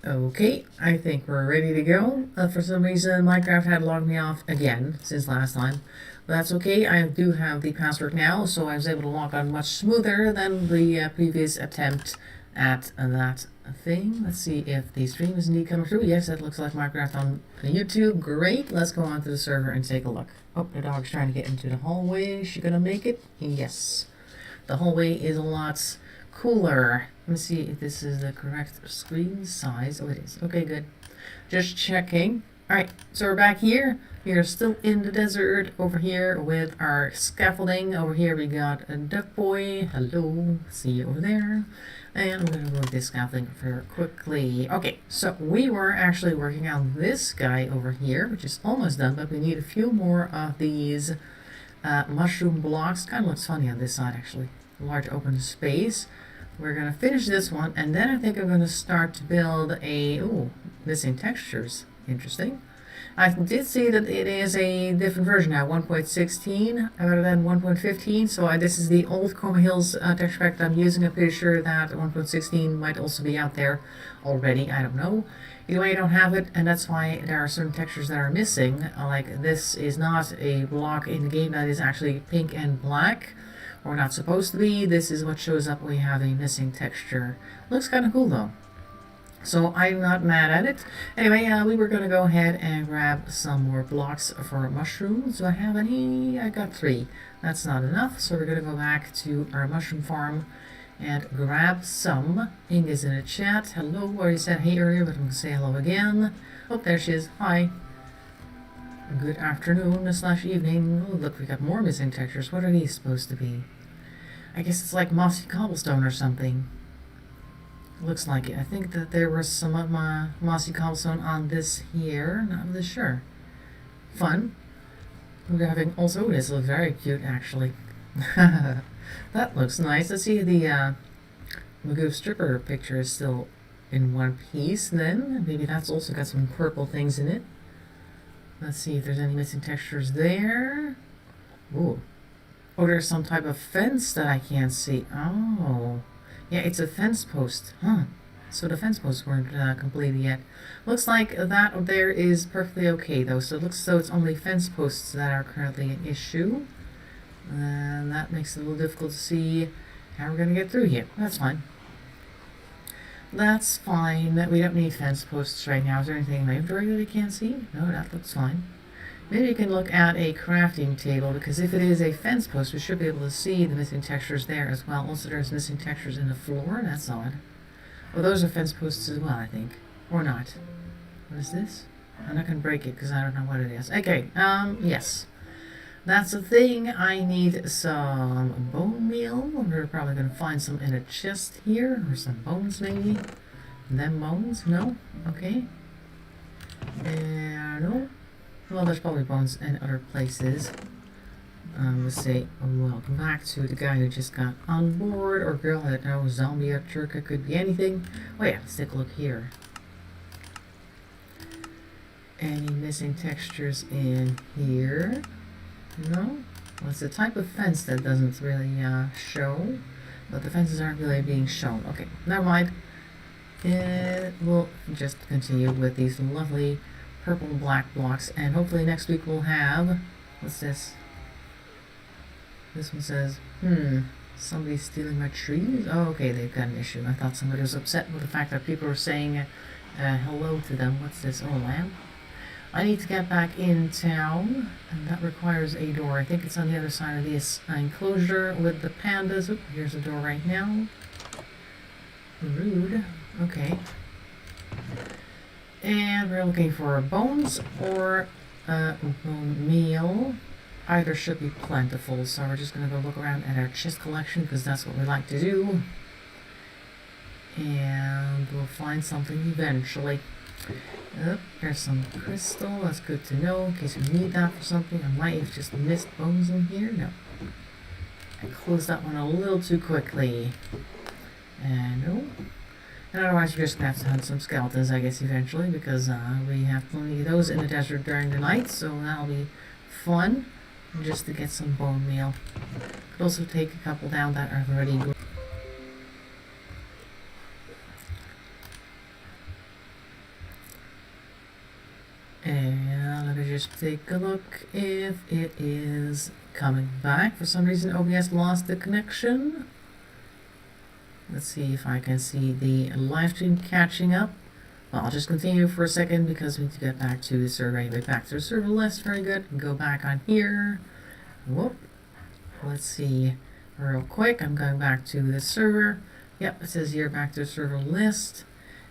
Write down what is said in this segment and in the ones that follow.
Okay, I think we're ready to go. For some reason, Minecraft had logged me off again since last time. But that's okay, I do have the password now, so I was able to log on much smoother than the previous attempt at that thing. Let's see if the stream is indeed coming through. Yes, that looks like Minecraft on YouTube. Great, let's go on to the server and take a look. Oh, the dog's trying to get into the hallway. Is she gonna make it? Yes. The hallway is a lot cooler. Let me see if this is the correct screen size. Oh, it is. Okay, good. Just checking. Alright, so we're back here. We are still in the desert over here with our scaffolding. Over here we got a duck boy. Hello. See you over there. And I'm going to move this scaffolding very quickly. Okay, so we were actually working on this guy over here, which is almost done, but we need a few more of these mushroom blocks. Kind of looks funny on this side, actually. Large open space. We're going to finish this one, and then I think I'm going to start to build a... Ooh, missing textures. Interesting. I did see that it is a different version now, 1.16 rather than 1.15, so this is the old Chroma Hills texture pack that I'm using. I'm pretty sure that 1.16 might also be out there already, I don't know. Either way, I don't have it, and that's why there are certain textures that are missing. Like, this is not a block in the game that is actually pink and black. Or not supposed to be. This is what shows up when we have a missing texture. Looks kind of cool though. So I'm not mad at it. Anyway, we were going to go ahead and grab some more blocks for mushrooms. Do I have any? I got 3. That's not enough. So we're going to go back to our mushroom farm and grab some. Ing is in the chat. Hello. Already said hey earlier, but I'm going to say hello again. Oh, there she is. Hi. Good afternoon / evening. Oh, look, we got more missing textures. What are these supposed to be? I guess it's like mossy cobblestone or something. Looks like it. I think that there was some of my mossy cobblestone on this here. Not really sure. Fun. We're having also, this looks very cute actually. That looks nice. Let's see, the MagooStripper picture is still in one piece then. Maybe that's also got some purple things in it. Let's see if there's any missing textures there. Ooh. Oh, there's some type of fence that I can't see. Oh. Yeah, it's a fence post. Huh. So the fence posts weren't completed yet. Looks like that up there is perfectly okay, though. So it looks as though it's only fence posts that are currently an issue. And that makes it a little difficult to see how we're going to get through here. That's fine. That's fine. We don't need fence posts right now. Is there anything in my inventory that we can't see? No, that looks fine. Maybe you can look at a crafting table, because if it is a fence post, we should be able to see the missing textures there as well. Also, there's missing textures in the floor. That's odd. Well, those are fence posts as well, I think. Or not. What is this? I'm not going to break it, because I don't know what it is. Okay, yes. That's the thing. I need some bone meal. We're probably going to find some in a chest here, or some bones maybe. Them bones? No? Okay. No. Well, there's probably bones in other places. Let's say, welcome back to the guy who just got on board, or girl, I don't know, zombie or turka, could be anything. Oh yeah, let's take a look here. Any missing textures in here? No? Well, it's a type of fence that doesn't really show, but the fences aren't really being shown. Okay, never mind. We'll just continue with these lovely purple and black blocks, and hopefully next week we'll have, what's this? This one says, somebody's stealing my trees? Oh, okay, they've got an issue. I thought somebody was upset with the fact that people were saying hello to them. What's this? Oh, lamb. I need to get back in town, and that requires a door. I think it's on the other side of this enclosure with the pandas. Oop, here's a door right now. Rude. Okay. And we're looking for bones or bone meal. Either should be plentiful, so we're just going to go look around at our chest collection, because that's what we like to do. And we'll find something eventually. There's some crystal. That's good to know in case we need that for something. I might have just missed bones in here. No. I closed that one a little too quickly. And no. And otherwise, we're just going to have to hunt some skeletons, I guess, eventually, because we have plenty of those in the desert during the night, so that'll be fun, just to get some bone meal. Could also take a couple down that are already And let me just take a look if it is coming back. For some reason OBS lost the connection. Let's see if I can see the live stream catching up. Well, I'll just continue for a second because we need to get back to the server anyway. Back to the server list, very good. And go back on here. Whoop. Let's see real quick. I'm going back to the server. Yep, it says here back to the server list.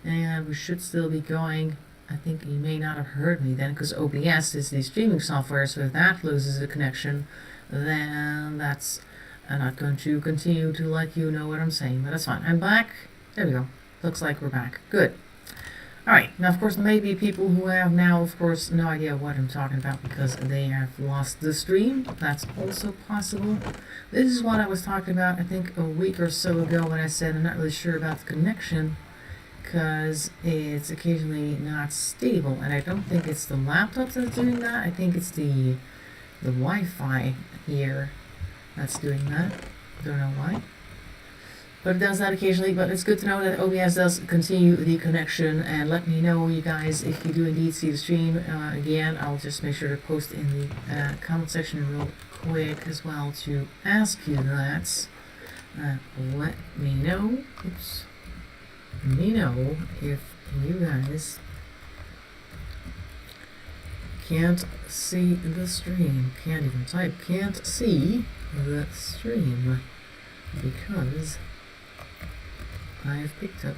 And we should still be going. I think you may not have heard me then because OBS is the streaming software, so if that loses the connection, then that's I'm not going to continue to let you know what I'm saying, but that's fine. I'm back. There we go. Looks like we're back. Good. Alright, now of course there may be people who have now, of course, no idea what I'm talking about because they have lost the stream. That's also possible. This is what I was talking about, I think, a week or so ago when I said I'm not really sure about the connection because it's occasionally not stable, and I don't think it's the laptop that's doing that. I think it's the Wi-Fi here that's doing that. Don't know why. But it does that occasionally, but it's good to know that OBS does continue the connection, and let me know, you guys, if you do indeed see the stream. Again, I'll just make sure to post in the comment section real quick as well to ask you that. Let me know. Oops. Let me know if you guys can't see the stream. Can't even type. Can't see the stream because I have picked up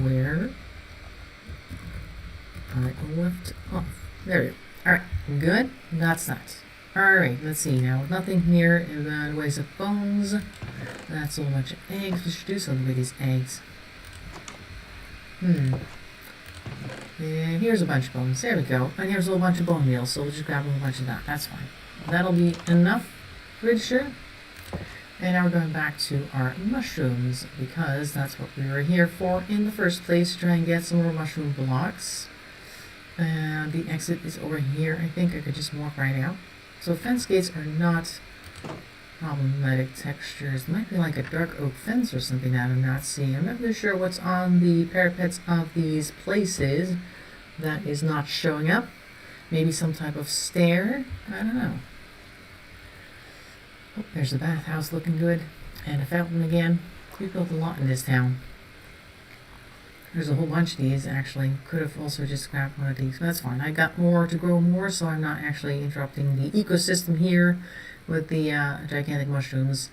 where I left off. There we go. Alright, good. That's that. Alright, let's see now. Nothing here in the ways of bones. That's a whole bunch of eggs. We should do something with these eggs. And here's a bunch of bones. There we go. And here's a whole bunch of bone meal, so we'll just grab a whole bunch of that. That's fine. That'll be enough. Pretty sure. And now we're going back to our mushrooms, because that's what we were here for in the first place, to try and get some more mushroom blocks. And the exit is over here. I think I could just walk right out. So fence gates are not problematic textures. It might be like a dark oak fence or something that I'm not seeing. I'm not really sure what's on the parapets of these places that is not showing up. Maybe some type of stair? I don't know. Oh, there's the bathhouse looking good. And a fountain again. We built a lot in this town. There's a whole bunch of these, actually. Could have also just grabbed one of these, but that's fine. I got more to grow more, so I'm not actually interrupting the ecosystem here with the gigantic mushrooms.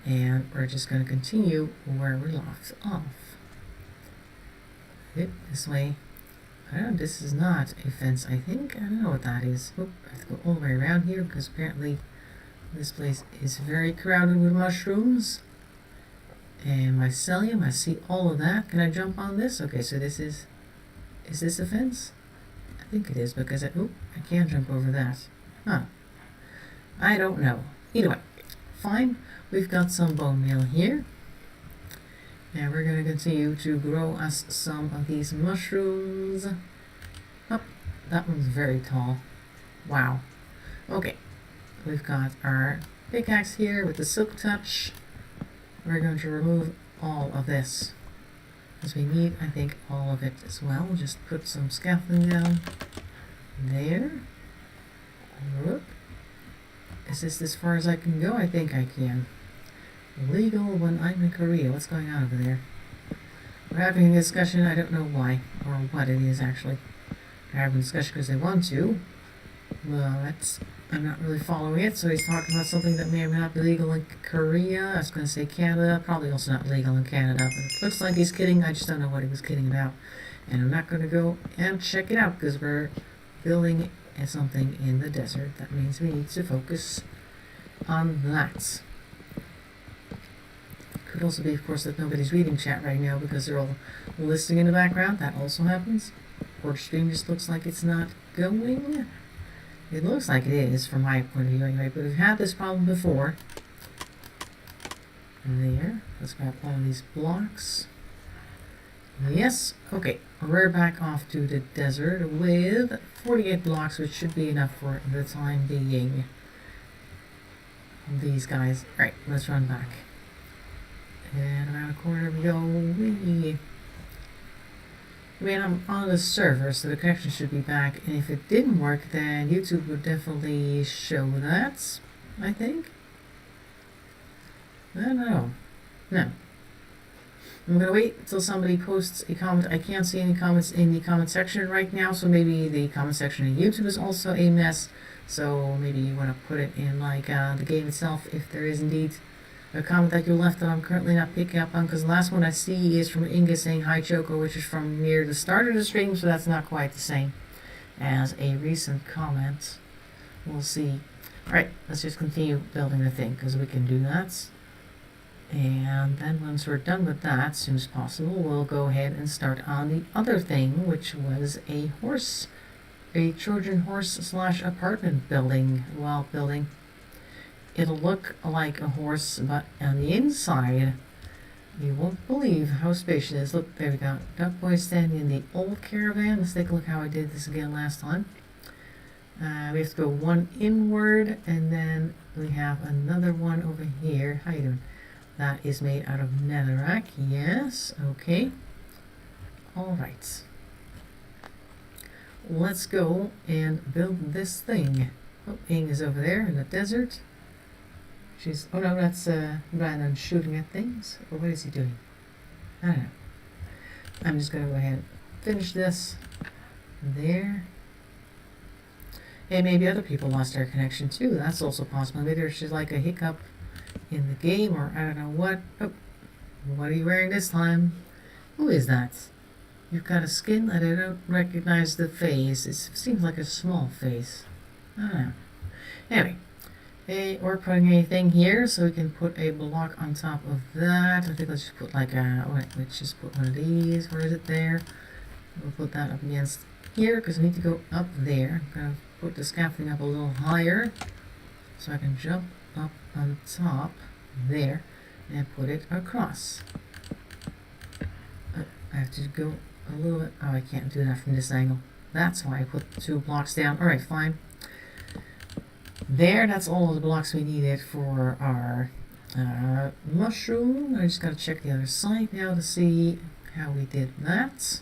And we're just going to continue where we left off. This way. I don't know, this is not a fence, I think. I don't know what that is. Oop, I have to go all the way around here, because apparently this place is very crowded with mushrooms. And mycelium, I see all of that. Can I jump on this? Okay, so this is this a fence? I think it is, because I can't jump over that. Huh. I don't know. Either way, fine. We've got some bone meal here. And we're going to continue to grow us some of these mushrooms. Oh, that one's very tall. Wow. Okay. We've got our pickaxe here with the silk touch. We're going to remove all of this, because we need, I think, all of it as well. We'll just put some scaffolding down there. Whoop. Is this as far as I can go? I think I can. Legal when I'm in Korea. What's going on over there? We're having a discussion. I don't know why, or what it is actually. They're having a discussion because they want to. Well, I'm not really following it, so he's talking about something that may or may not be legal in Korea. I was going to say Canada, probably also not legal in Canada, but it looks like he's kidding. I just don't know what he was kidding about. And I'm not going to go and check it out, because we're building something in the desert. That means we need to focus on that. Could also be, of course, that nobody's reading chat right now, because they're all listening in the background. That also happens. Or the stream just looks like it's not going. It looks like it is, from my point of view anyway, but we've had this problem before. There. Let's grab all of these blocks. Yes. Okay. We're back off to the desert with 48 blocks, which should be enough for the time being. These guys. Right. Let's run back. And around the corner we go. Whee! I mean, I'm on the server, so the connection should be back. And if it didn't work, then YouTube would definitely show that, I think. I don't know. No. I'm going to wait until somebody posts a comment. I can't see any comments in the comment section right now, so maybe the comment section in YouTube is also a mess. So maybe you want to put it in like the game itself if there is indeed a comment that you left that I'm currently not picking up on, because the last one I see is from Inga saying hi Choco, which is from near the start of the stream, so that's not quite the same as a recent comment. We'll see. Alright, let's just continue building the thing, because we can do that. And then once we're done with that, as soon as possible, we'll go ahead and start on the other thing, which was a horse, a Trojan horse / apartment building. While building, it'll look like a horse, but on the inside, you won't believe how spacious it is. Look, there we go. Duck Boy standing in the old caravan. Let's take a look how I did this again last time. We have to go one inward, and then we have another one over here. How you doing? That is made out of netherrack. Yes, okay. Alright. Let's go and build this thing. Oh, Ing is over there in the desert. She's, oh no, that's Brandon shooting at things. Or what is he doing? I don't know. I'm just going to go ahead and finish this. There. And maybe other people lost their connection too. That's also possible. Maybe there's just like a hiccup in the game, or I don't know what. Oh, what are you wearing this time? Who is that? You've got a skin that I don't recognize the face. It seems like a small face. I don't know. Anyway, hey, we're putting a thing here, so we can put a block on top of that. I think let's just put like a, oh wait, let's just put one of these. Where is it there? We'll put that up against here, because we need to go up there. I'm going to put the scaffolding up a little higher, so I can jump up on top there and put it across. I have to go a little bit. Oh, I can't do that from this angle. That's why I put the 2 blocks down. Alright, fine. There, that's all of the blocks we needed for our mushroom. I just gotta check the other side now to see how we did that.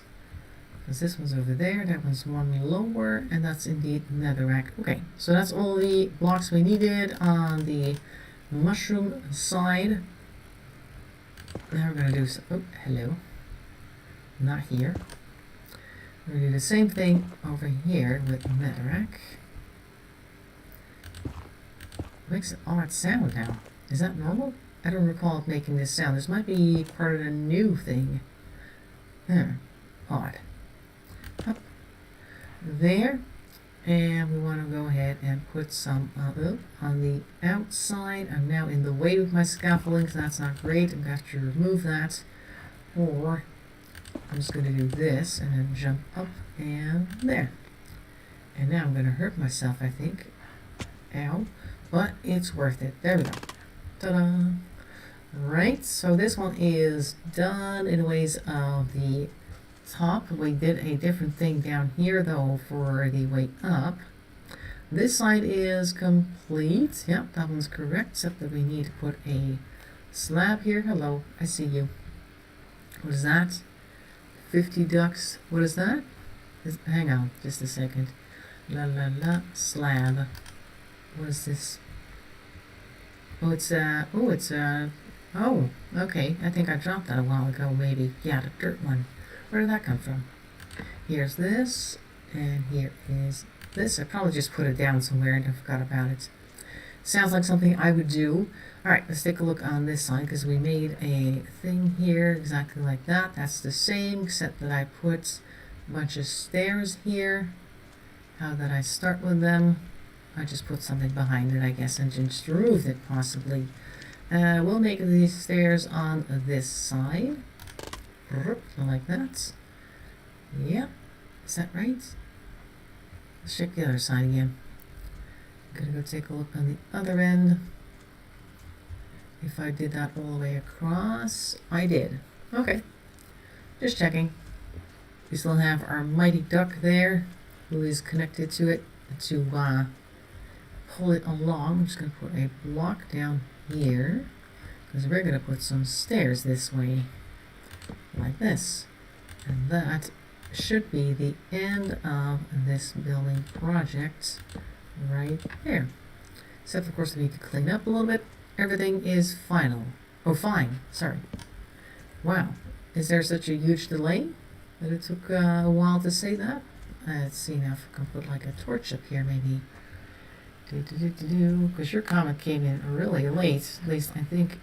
Because this one's over there, that one's one lower, and that's indeed netherrack. Okay, so that's all the blocks we needed on the mushroom side. Now we're going to do, oh, hello. Not here. We're going to do the same thing over here with netherrack. It makes an odd sound now. Is that normal? I don't recall it making this sound. This might be part of the new thing. Odd. Up there, and we want to go ahead and put some on the outside. I'm now in the way with my scaffolding, so that's not great. I'm going to have to remove that, or I'm just going to do this and then jump up and there. And now I'm going to hurt myself, I think. Ow. But it's worth it. There we go. Ta-da! Right, so this one is done in ways of the top. We did a different thing down here though for the way up. This side is complete. Yep, that one's correct, except that we need to put a slab here. Hello, I see you. What is that? 50 ducks. What is that? Hang on just a second. La la la, slab. What is this? Oh, oh, okay. I think I dropped that a while ago, maybe. Yeah, the dirt one. Where did that come from? Here's this, and here is this. I probably just put it down somewhere and I forgot about it. Sounds like something I would do. Alright, let's take a look on this side, because we made a thing here exactly like that. That's the same, except that I put a bunch of stairs here. How did I start with them? I just put something behind it, I guess, and just removed it, possibly. We'll make these stairs on this side. Like that. Yep. Is that right? Let's check the other side again. I'm gonna go take a look on the other end. If I did that all the way across. I did. Okay. Just checking. We still have our mighty duck there, who is connected to it to pull it along. I'm just going to put a block down here, because we're going to put some stairs this way, like this. And that should be the end of this building project right there. Except, of course, we need to clean up a little bit. Everything is final. Oh, fine. Sorry. Wow. Is there such a huge delay that it took a while to say that? Let's see now if I can put like a torch up here, maybe. Because your comment came in really late. At least I think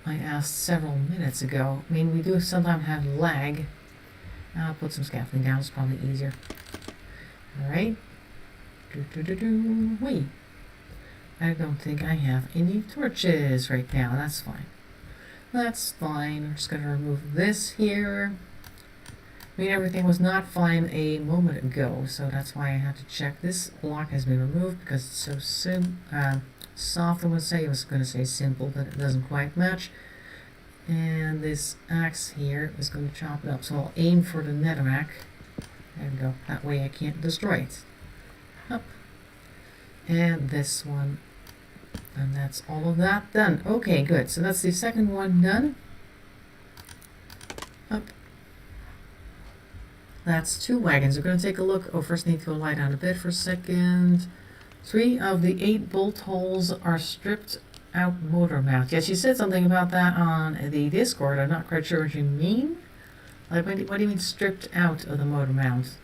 I asked several minutes ago. I mean, we do sometimes have lag. I'll put some scaffolding down. It's probably easier. Alright. Wait. I don't think I have any torches right now. That's fine. That's fine. I'm just going to remove this here. I mean, everything was not fine a moment ago, so that's why I had to check. This block has been removed because it's so soft, I would say. I was going to say simple, but it doesn't quite match. And this axe here is going to chop it up. So I'll aim for the netherrack. There we go. That way I can't destroy it. Up. And this one. And that's all of that done. Okay, good. So that's the second one done. Up. That's 2 wagons. We're going to take a look. Oh, first need to lie down a bit for a second. 3 of the 8 bolt holes are stripped out motor mount. Yeah, she said something about that on the Discord. I'm not quite sure what you mean. Like, what do you mean stripped out of the motor mount?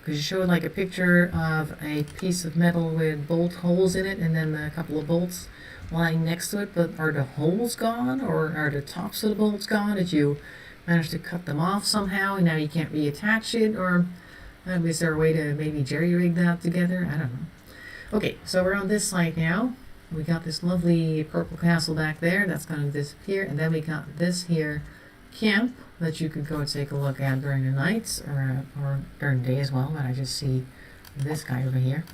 Because you showed like a picture of a piece of metal with bolt holes in it and then a couple of bolts lying next to it, but are the holes gone or are the tops of the bolts gone? Did you manage to cut them off somehow and now you can't reattach it? Or is there a way to maybe jerry-rig that together? I don't know. Okay, so we're on this side now. We got this lovely purple castle back there. That's going to disappear. And then we got this here camp that you could go take a look at during the night or during the day as well. But I just see this guy over here.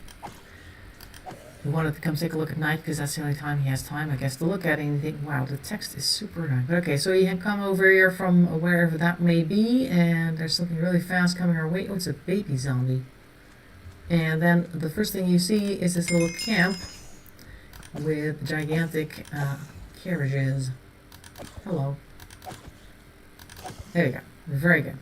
We wanted to come take a look at night because that's the only time he has time, I guess, to look at anything. Wow, the text is super nice. But okay, so you can come over here from wherever that may be, and there's something really fast coming our way. Oh, it's a baby zombie. And then the first thing you see is this little camp with gigantic carriages. Hello. There you go. Very good.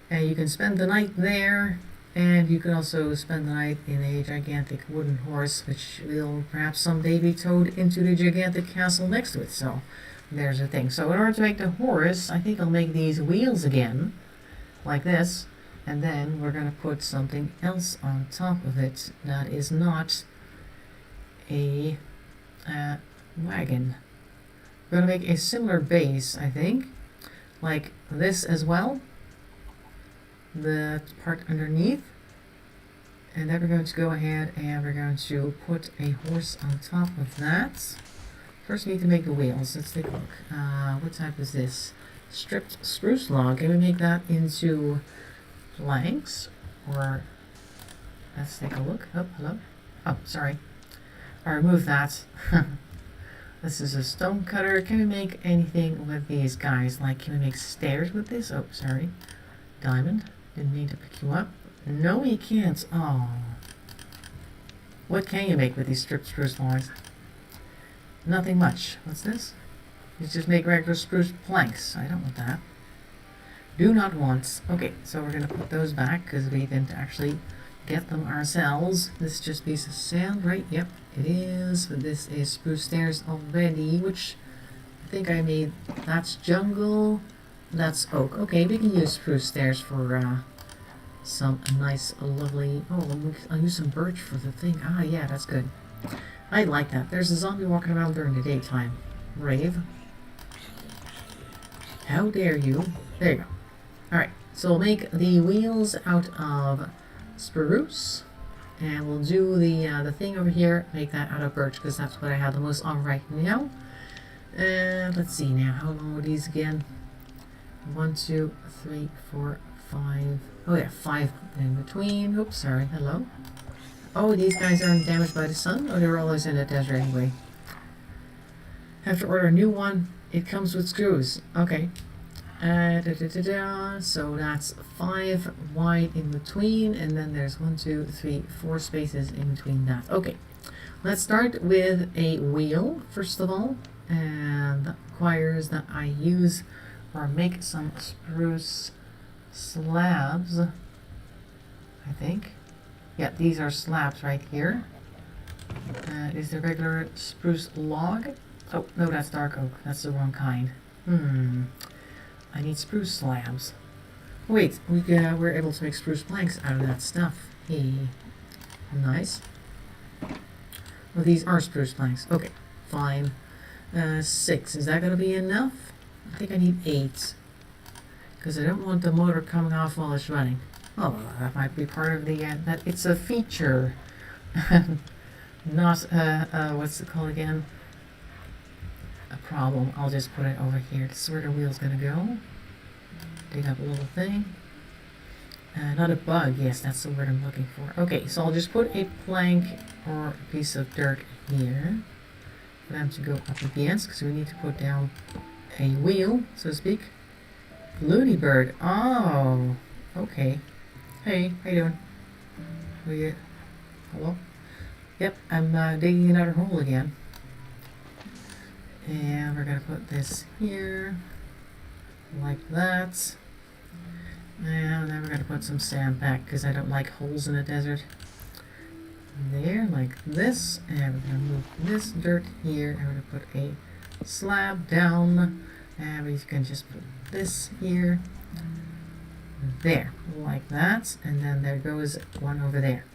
And you can spend the night there, and you can also spend the night in a gigantic wooden horse, which will perhaps someday be towed into the gigantic castle next to it. So there's the thing. So in order to make the horse, I think I'll make these wheels again, like this, and then we're going to put something else on top of it that is not a wagon. We're going to make a similar base, I think, like this as well, the part underneath, and then we're going to go ahead and we're going to put a horse on top of that. First we need to make the wheels. Let's take a look. What type is this? Stripped spruce log. Can we make that into planks? Or let's take a look. Oh, hello. Oh, sorry. I removed that. This is a stonecutter. Can we make anything with these guys? Like, can we make stairs with this? Oh, sorry. Diamond. Didn't mean to pick you up. No, you can't. Oh. What can you make with these stripped spruce logs? Nothing much. What's this? You just make regular spruce planks. I don't want that. Do not want. Okay, so we're going to put those back because we didn't actually get them ourselves. This is just a piece of sand, right? Yep, it is. But this is spruce stairs already, which I think I made. That's jungle. That's oak. Okay, we can use spruce stairs for some nice, lovely. Oh, I'll use some birch for the thing. Ah, yeah, that's good. I like that. There's a zombie walking around during the daytime. Rave. How dare you? There you go. Alright, so we'll make the wheels out of spruce, and we'll do the thing over here, make that out of birch, because that's what I have the most on right now. And let's see now, how long are these again? 1, 2, 3, 4, 5. Oh yeah, 5 in between. Oops, sorry. Hello. Oh, these guys aren't damaged by the sun? Oh, they were always in the desert anyway. Have to order a new one. It comes with screws. Okay. So that's 5 wide in between, and then there's 1, 2, 3, 4 spaces in between that. Okay, let's start with a wheel first of all, and that requires that I use or make some spruce slabs, I think. Yeah, these are slabs right here. Is the regular spruce log? Oh, no, that's dark oak. That's the wrong kind. I need spruce slabs. Wait, we're able to make spruce planks out of that stuff. Hey, nice. Well, these are spruce planks. Okay, fine. 6. Is that going to be enough? I think I need 8. Because I don't want the motor coming off while it's running. Oh, well, that might be part of the... that it's a feature. Not, what's it called again? A problem. I'll just put it over here. This is where the wheel's going to go. Dig up a little thing. Not a bug. Yes, that's the word I'm looking for. Okay, so I'll just put a plank or a piece of dirt here for them to go up against, because we need to put down a wheel, so to speak. Looney bird. Oh, okay. Hey, how you doing? Hello? Yep, I'm digging another hole again. And we're going to put this here, like that. And then we're going to put some sand back, because I don't like holes in the desert. There, like this. And we're going to move this dirt here, and we're going to put a slab down. And we can just put this here. There, like that. And then there goes one over there.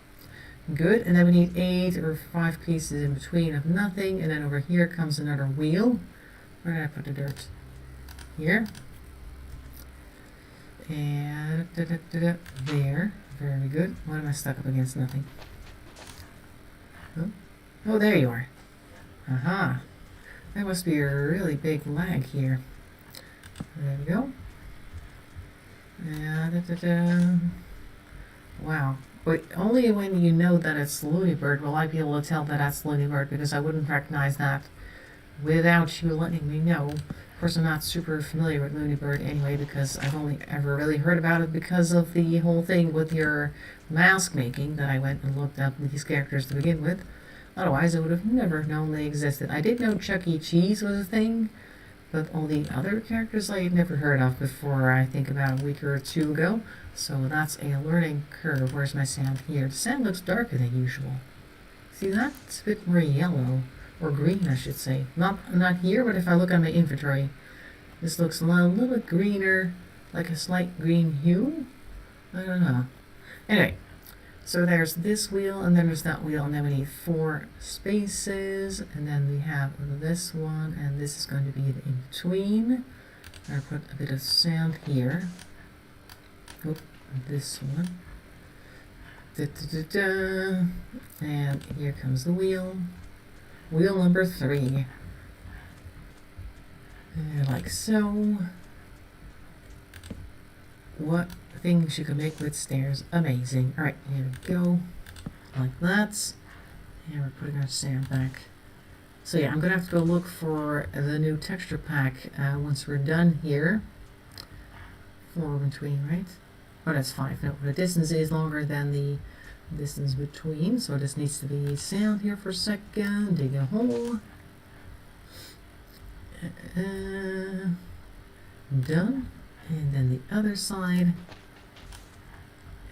Good, and then we need 8 or 5 pieces in between of nothing, and then over here comes another wheel. Where did I put the dirt? Here. And there. Very good. Why am I stuck up against nothing? Oh, there you are. Aha. That must be a really big lag here. There we go. And wow. But only when you know that it's Looney Bird will I be able to tell that that's Looney Bird, because I wouldn't recognize that without you letting me know. Of course, I'm not super familiar with Looney Bird anyway, because I've only ever really heard about it because of the whole thing with your mask making that I went and looked up these characters to begin with. Otherwise, I would have never known they existed. I did know Chuck E. Cheese was a thing, but all the other characters I had never heard of before, I think about a week or two ago. So that's a learning curve. Where's my sand here? The sand looks darker than usual. See that? It's a bit more yellow. Or green, I should say. Not here, but if I look at my inventory, this looks a little bit greener, like a slight green hue. I don't know. Anyway, so there's this wheel, and then there's that wheel, and then we need 4 spaces, and then we have this one, and this is going to be the in-between. I put a bit of sand here. Oh, this one. And here comes the wheel. Wheel number 3. Like so. What things you can make with stairs. Amazing. Alright, here we go. Like that. And we're putting our sand back. So yeah, I'm going to have to go look for the new texture pack once we're done here. 4 between, right? Oh, that's 5. No, the distance is longer than the distance between, so this needs to be sand here for a second. Dig a hole. Done. And then the other side.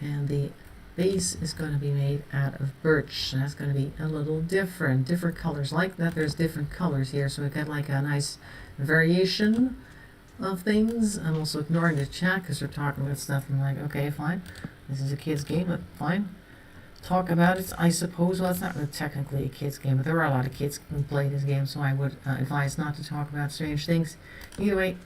And the base is going to be made out of birch. That's going to be a little different. Different colors. Like that, there's different colors here, so we got like a nice variation of things. I'm also ignoring the chat because they're talking about stuff. I'm like, okay, fine. This is a kid's game, but fine. Talk about it, I suppose. Well, it's not really technically a kid's game, but there are a lot of kids who play this game, so I would advise not to talk about strange things. Either way,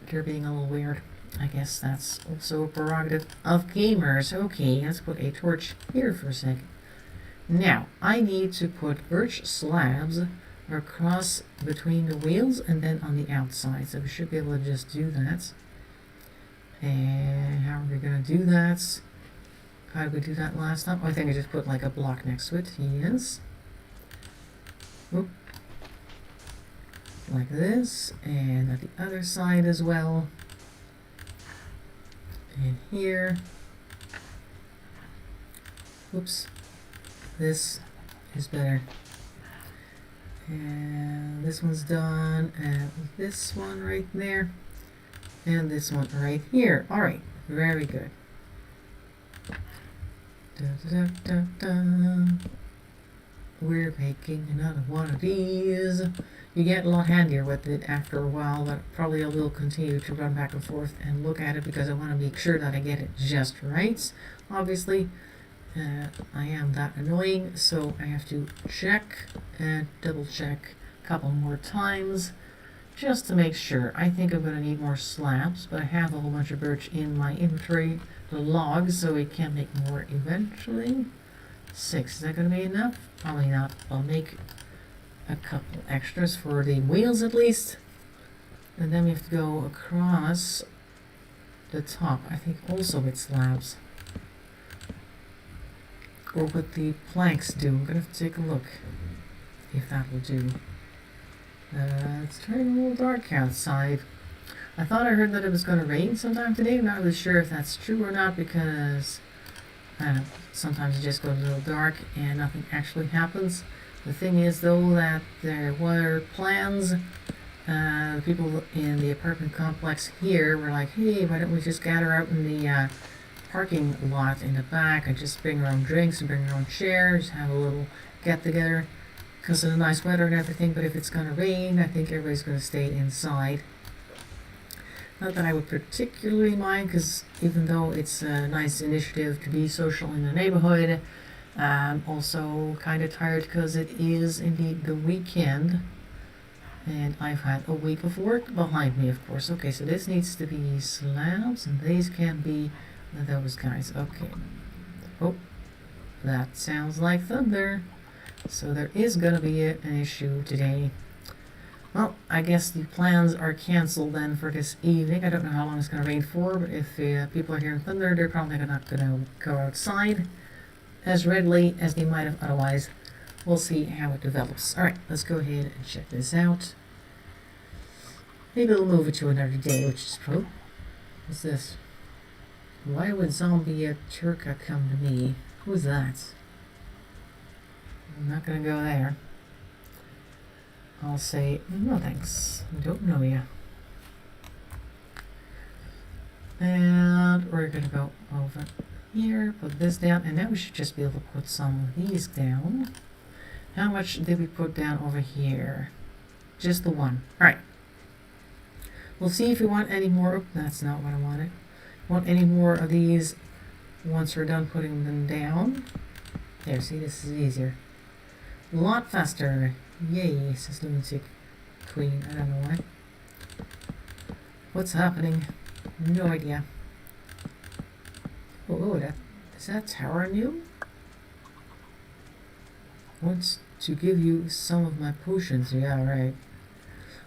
if you're being a little weird, I guess that's also a prerogative of gamers. Okay, let's put a torch here for a second. Now, I need to put birch slabs across between the wheels and then on the outside, so we should be able to just do that. And how are we going to do that? How did we do that last time? Oh, I think I just put like a block next to it. Yes. Oop. Like this. And at the other side as well. And here. Oops. This is better. And this one's done. And this one right there. And this one right here. All right, very good. Da, da, da, da, da. We're making another one of these. You get a lot handier with it after a while, but probably I will continue to run back and forth and look at it because I want to make sure that I get it just right. Obviously, I am that annoying, so I have to check and double check a couple more times just to make sure. I think I'm going to need more slabs, but I have a whole bunch of birch in my inventory, the logs, so we can make more eventually. 6, is that going to be enough? Probably not. I'll make a couple extras for the wheels at least. And then we have to go across the top, I think also with slabs. Or what the planks do. I'm going to have to take a look if that will do. It's turning a little dark outside. I thought I heard that it was going to rain sometime today. I'm not really sure if that's true or not because sometimes it just goes a little dark and nothing actually happens. The thing is though that there were plans. People in the apartment complex here were like, hey, why don't we just gather out in the parking lot in the back and just bring our own drinks and bring our own chairs, have a little get together because of the nice weather and everything. But if it's going to rain, I think everybody's going to stay inside. Not that I would particularly mind, because even though it's a nice initiative to be social in the neighborhood, I'm also kind of tired because it is indeed the weekend. And I've had a week of work behind me, of course. Okay, so this needs to be slabs, and these can be those guys. Okay. Oh, that sounds like thunder. So there is going to be an issue today. Well, I guess the plans are cancelled then for this evening. I don't know how long it's going to rain for, but if people are hearing thunder, they're probably not going to go outside as readily as they might have otherwise. We'll see how it develops. Alright, let's go ahead and check this out. Maybe we'll move it to another day, which is pro. What's this? Why would Zombie Turka come to me? Who's that? I'm not going to go there. I'll say, no thanks, I don't know you. And we're going to go over here, put this down, and now we should just be able to put some of these down. How much did we put down over here? Just the one. Alright. We'll see if we want any more. Oh, that's not what I wanted. Want any more of these once we're done putting them down. There, see, this is easier. A lot faster. Yay, says Lunatic Queen. I don't know why. What's happening? No idea. Oh, is that tower new? Wants to give you some of my potions. Yeah, right.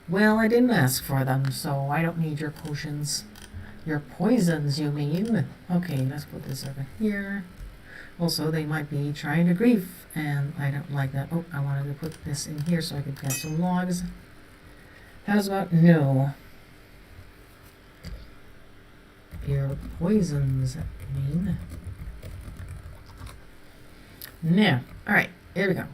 Well, I didn't ask for them, so I don't need your potions. Your poisons, you mean? Okay, let's put this over here. Also, they might be trying to grief, and I don't like that. Oh, I wanted to put this in here so I could get some logs. How's about no? Your poisons, I mean. Now, alright, here we go.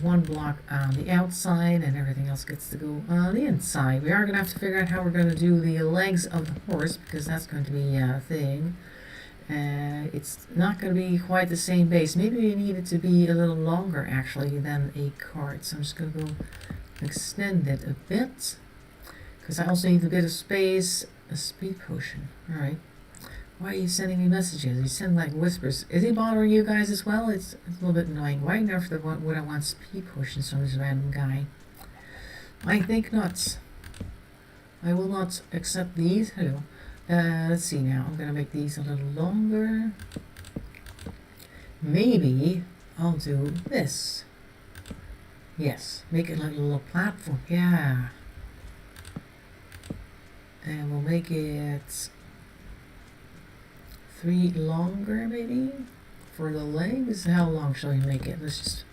One block on the outside, and everything else gets to go on the inside. We are going to have to figure out how we're going to do the legs of the horse, because that's going to be a thing. It's not going to be quite the same base. Maybe we need it to be a little longer, actually, than a cart. So I'm just going to go extend it a bit, because I also need a bit of space. A speed potion. Alright. Why are you sending me messages? You send like whispers. Is he bothering you guys as well? It's a little bit annoying. Why on earth would I want speed potions from this random guy? I think not. I will not accept these. Hello. Let's see now. I'm going to make these a little longer. Maybe I'll do this. Yes. Make it like a little platform. Yeah. And we'll make it 3 longer, maybe, for the legs. How long shall we make it? Let's just,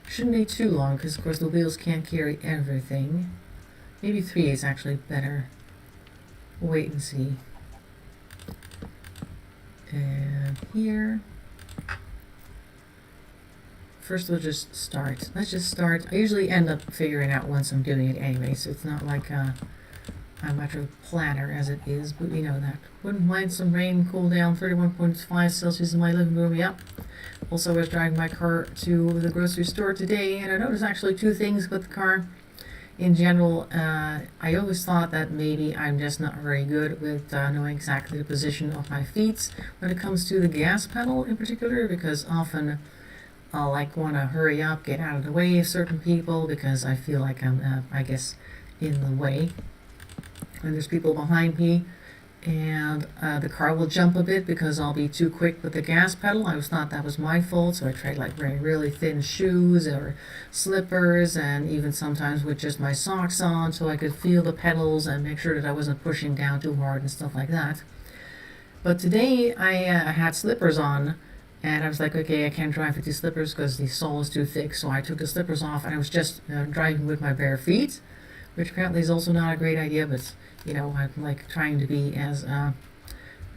shouldn't be too long, because of course the wheels can't carry everything. Maybe 3 is actually better. We'll wait and see. And here. First we'll just start. Let's just start. I usually end up figuring out once I'm doing it anyway, so it's not like I'm much of a planner as it is, but you know that. Wouldn't mind some rain, cool down, 31.5 Celsius in my living room, yep. Also, I was driving my car to the grocery store today, and I noticed actually two things with the car. In general, I always thought that maybe I'm just not very good with knowing exactly the position of my feet when it comes to the gas pedal in particular, because often I'll like want to hurry up, get out of the way of certain people because I feel like I'm, I guess, in the way. And there's people behind me, and the car will jump a bit because I'll be too quick with the gas pedal. I always thought that was my fault, so I tried like wearing really thin shoes or slippers, and even sometimes with just my socks on so I could feel the pedals and make sure that I wasn't pushing down too hard and stuff like that. But today I had slippers on, and I was like, okay, I can't drive with these slippers because the sole is too thick, so I took the slippers off and I was just driving with my bare feet, which apparently is also not a great idea, but you know, I'm like trying to be as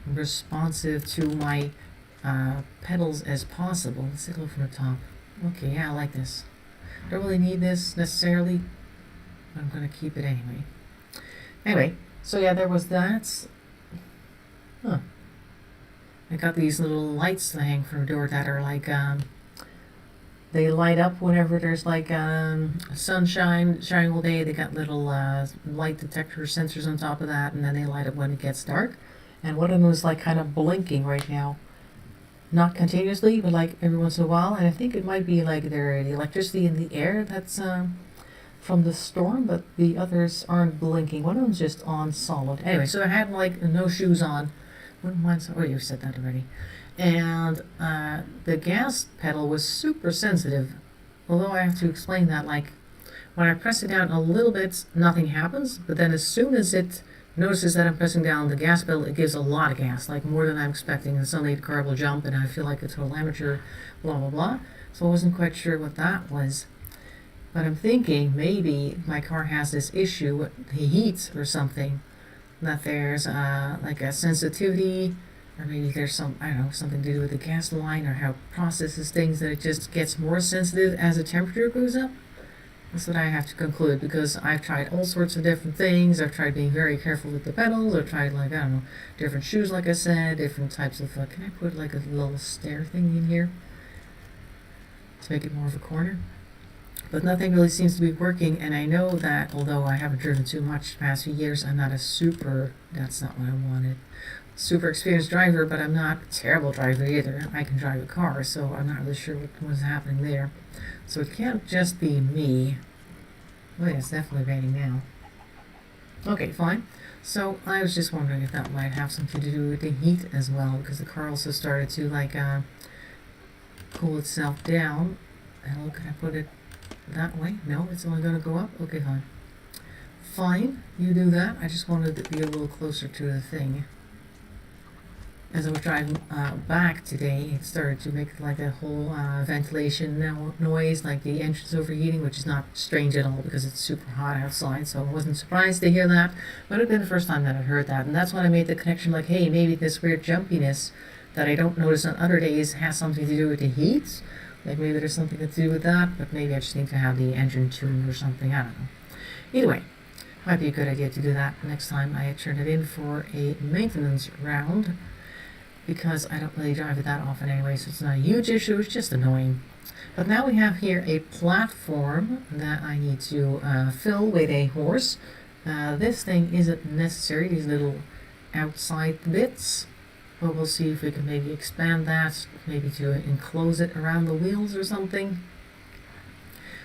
responsive to my pedals as possible. Let's take a look from the top. Okay, yeah, I like this. Don't really need this necessarily, but I'm going to keep it anyway. Anyway, so yeah, there was that. Huh. I got these little lights that hang from the door that are like, they light up whenever there's like sunshine shining all day. They got little light detector sensors on top of that, and then they light up when it gets dark. And one of them is like kind of blinking right now. Not continuously, but like every once in a while. And I think it might be like the electricity in the air that's from the storm, but the others aren't blinking. One of them's just on solid. Anyway, so I had like no shoes on. Wouldn't mind. Oh, you said that already. And the gas pedal was super sensitive. Although I have to explain that, like, when I press it down a little bit, nothing happens. But then as soon as it notices that I'm pressing down the gas pedal, it gives a lot of gas, like more than I'm expecting. And suddenly the car will jump, and I feel like a total amateur, blah, blah, blah. So I wasn't quite sure what that was. But I'm thinking maybe my car has this issue with the heat or something. That there's like a sensitivity, or maybe there's some, I don't know, something to do with the gas line or how it processes things, that it just gets more sensitive as the temperature goes up. That's what I have to conclude, because I've tried all sorts of different things. I've tried being very careful with the pedals. I've tried, like, I don't know, different shoes, like I said, different types of, can I put like a little stair thing in here to make it more of a corner? But nothing really seems to be working, and I know that although I haven't driven too much the past few years, I'm not a super, that's not what I wanted, super experienced driver, but I'm not a terrible driver either. I can drive a car, so I'm not really sure what was happening there. So it can't just be me. Oh yeah, it's definitely raining now. Okay, fine. So I was just wondering if that might have something to do with the heat as well, because the car also started to like cool itself down. Hello, can I put it that way? No, it's only going to go up? Okay, fine. Fine, you do that. I just wanted to be a little closer to the thing. As I was driving back today, it started to make like a whole ventilation noise, like the engine's overheating, which is not strange at all because it's super hot outside, so I wasn't surprised to hear that. But it had been the first time that I heard that, and that's when I made the connection, like, hey, maybe this weird jumpiness that I don't notice on other days has something to do with the heat. Like maybe there's something to do with that, but maybe I just need to have the engine tuned or something, I don't know. Either way, might be a good idea to do that next time I turn it in for a maintenance round, because I don't really drive it that often anyway, so it's not a huge issue, it's just annoying. But now we have here a platform that I need to fill with a horse. This thing isn't necessary, these little outside bits. But we'll see if we can maybe expand that, maybe to enclose it around the wheels or something.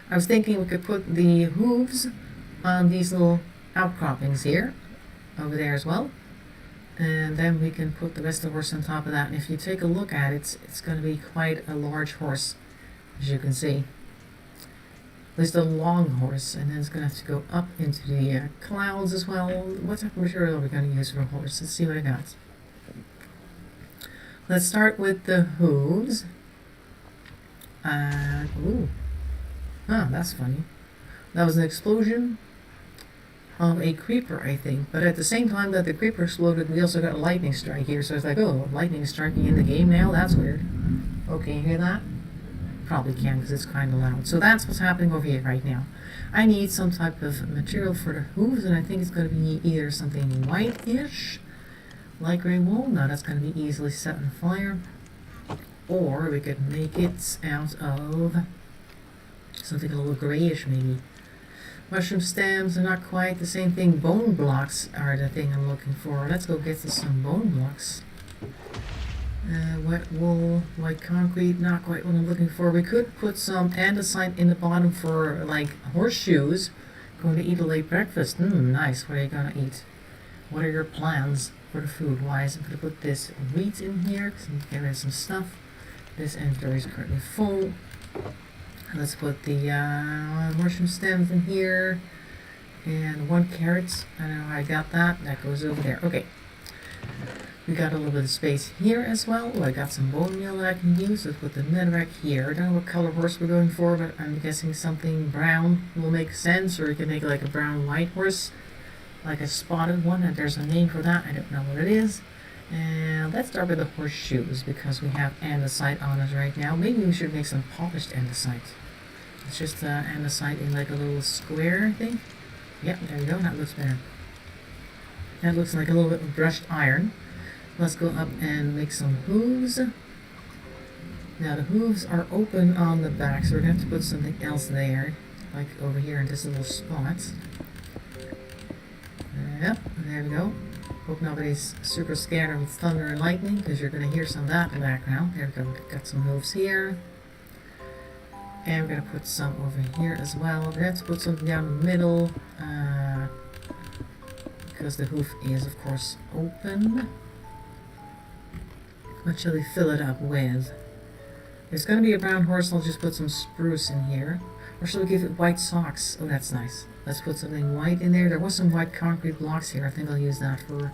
I was thinking we could put the hooves on these little outcroppings here, over there as well. And then we can put the rest of the horse on top of that. And if you take a look at it, it's going to be quite a large horse, as you can see. At least a long horse, and then it's going to have to go up into the clouds as well. What type of material are we going to use for a horse? Let's see what I got. Let's start with the hooves. Ooh. Ah, that's funny. That was an explosion of a creeper, I think. But at the same time that the creeper exploded, we also got a lightning strike here. So it's like, oh, lightning is striking in the game now? That's weird. Okay, you hear that? probably can because it's kind of loud. So that's what's happening over here right now. I need some type of material for the hooves, and I think it's going to be either something white-ish, light gray wool. No, that's going to be easily set on fire. Or we could make it out of something a little grayish, maybe. Mushroom stems are not quite the same thing. Bone blocks are the thing I'm looking for. Let's go get some bone blocks. Wet wool, white concrete, not quite what I'm looking for. We could put some andesite in the bottom for like horseshoes. Going to eat a late breakfast. Nice. What are you gonna eat? What are your plans for the food wise? I'm gonna put this wheat in here because I'm getting rid of some stuff. This inventory is currently full. Let's put the mushroom stems in here. And 1 carrot. I don't know how I got that. That goes over there. Okay. We got a little bit of space here as well. Oh, I got some bone meal that I can use. Let's put the netherrack here. I don't know what color horse we're going for, but I'm guessing something brown will make sense. Or you can make like a brown white horse. Like a spotted one. And there's a name for that. I don't know what it is. And let's start with the horseshoes because we have andesite on us right now. Maybe we should make some polished andesite. It's just andesite in like a little square thing. Yep, there we go. That looks better. That looks like a little bit of brushed iron. Let's go up and make some hooves. Now the hooves are open on the back, so we're going to have to put something else there. Like over here in this little spot. Yep, there we go. Hope nobody's super scared of thunder and lightning, because you're going to hear some of that in the background. There we go, got some hooves here. And we're going to put some over here as well. We're going to have to put something down the middle, because the hoof is, of course, open. What shall we fill it up with? There's going to be a brown horse, I'll just put some spruce in here. Or shall we give it white socks? Oh, that's nice. Let's put something white in there. There was some white concrete blocks here. I think I'll use that for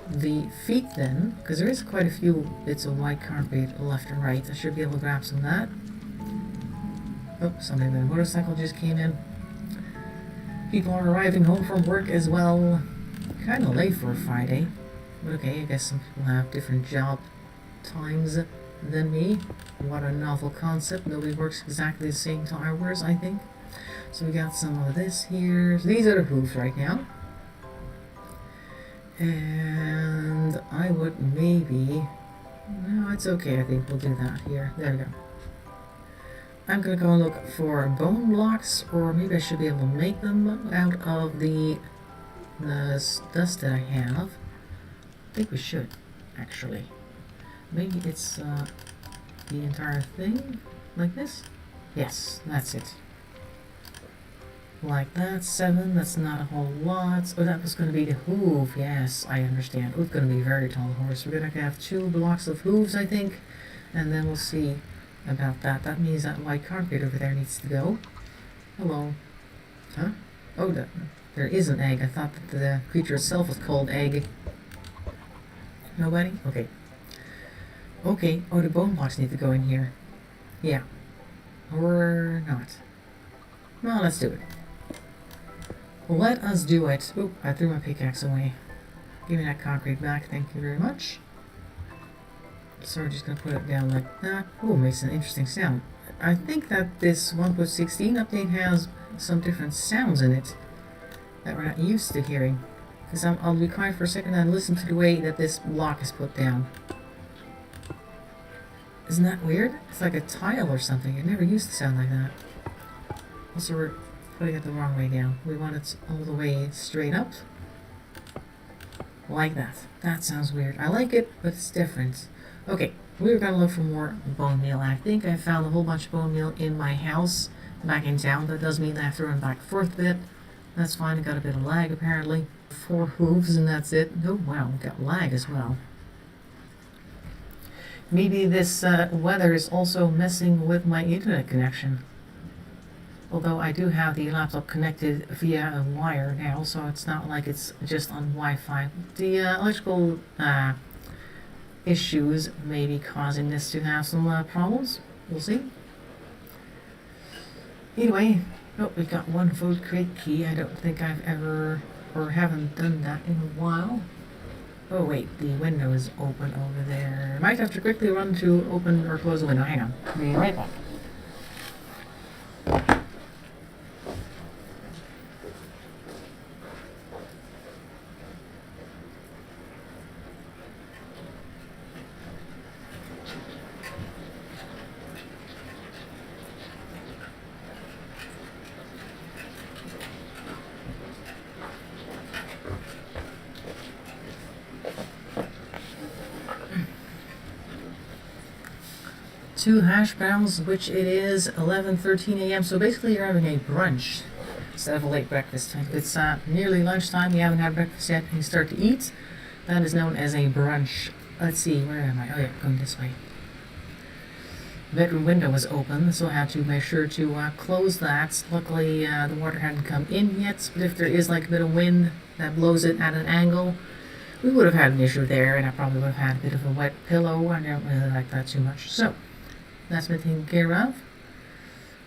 the feet then, because there is quite a few bits of white concrete left and right. I should be able to grab some of that. Oh, somebody with a motorcycle just came in. People are arriving home from work as well. Kind of late for a Friday. But okay, I guess some people have different job times than me. What a novel concept. Nobody works exactly the same hours, I think. So we got some of this here. So these are the hooves right now. And I would maybe... No, it's okay, I think we'll do that here. There we go. I'm going to go and look for bone blocks, or maybe I should be able to make them out of the dust that I have. I think we should, actually. Maybe it's the entire thing, like this? Yes, that's it. Like that, 7, that's not a whole lot. Oh, that was going to be the hoof, yes, I understand. Oh, it's going to be a very tall horse. We're going to have 2 blocks of hooves, I think, and then we'll see about that. That means that white concrete over there needs to go. Hello. Huh? Oh, there is an egg. I thought that the creature itself was called egg. Nobody? Okay. Okay. Oh, the bone blocks need to go in here. Yeah. Or not. Well, let's do it. Let us do it. Oh, I threw my pickaxe away. Give me that concrete back. Thank you very much. So we're just going to put it down like that. Oh, makes an interesting sound. I think that this 1.16 update has some different sounds in it that we're not used to hearing. Because I'll be quiet for a second and listen to the way that this block is put down. Isn't that weird? It's like a tile or something. It never used to sound like that. Also, we're putting it the wrong way down. We want it all the way straight up. Like that. That sounds weird. I like it, but it's different. Okay, we were going to look for more bone meal. I think I found a whole bunch of bone meal in my house back in town. That does mean I have to run back and forth a bit. That's fine. I got a bit of lag apparently. 4 hooves and that's it. Oh wow, we got lag as well. Maybe this weather is also messing with my internet connection. Although I do have the laptop connected via a wire now, so it's not like it's just on Wi-Fi. The electrical issues may be causing this to have some problems. We'll see. Anyway, oh, we got 1 food crate key. I don't think I've ever, or haven't done that in a while. Oh wait, the window is open over there. Might have to quickly run to open or close the window. Hang on. Be right back. 2 hash browns, which it is 11:13 a.m. So basically you're having a brunch instead of a late breakfast. If it's nearly lunchtime, you haven't had breakfast yet, and you start to eat, that is known as a brunch. Let's see, where am I? Oh yeah, going this way. The bedroom window was open, so I had to make sure to close that. Luckily, the water hadn't come in yet, but if there is like a bit of wind that blows it at an angle, we would have had an issue there, and I probably would have had a bit of a wet pillow. I don't really like that too much. So, that's been taken care of.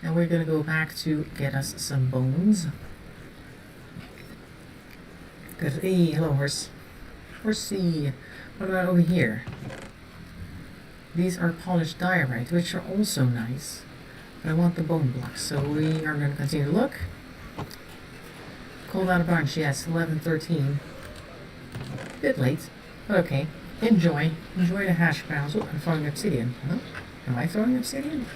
And we're going to go back to get us some bones. Good. Hey, hello, horse. Horsey. What about over here? These are polished diorite, which are also nice. But I want the bone blocks, so we are going to continue to look. Called out a bunch, yes, 11:13. Bit late, but okay. Enjoy the hash browns. Oh, I'm throwing obsidian. Huh? Am I throwing obsidian?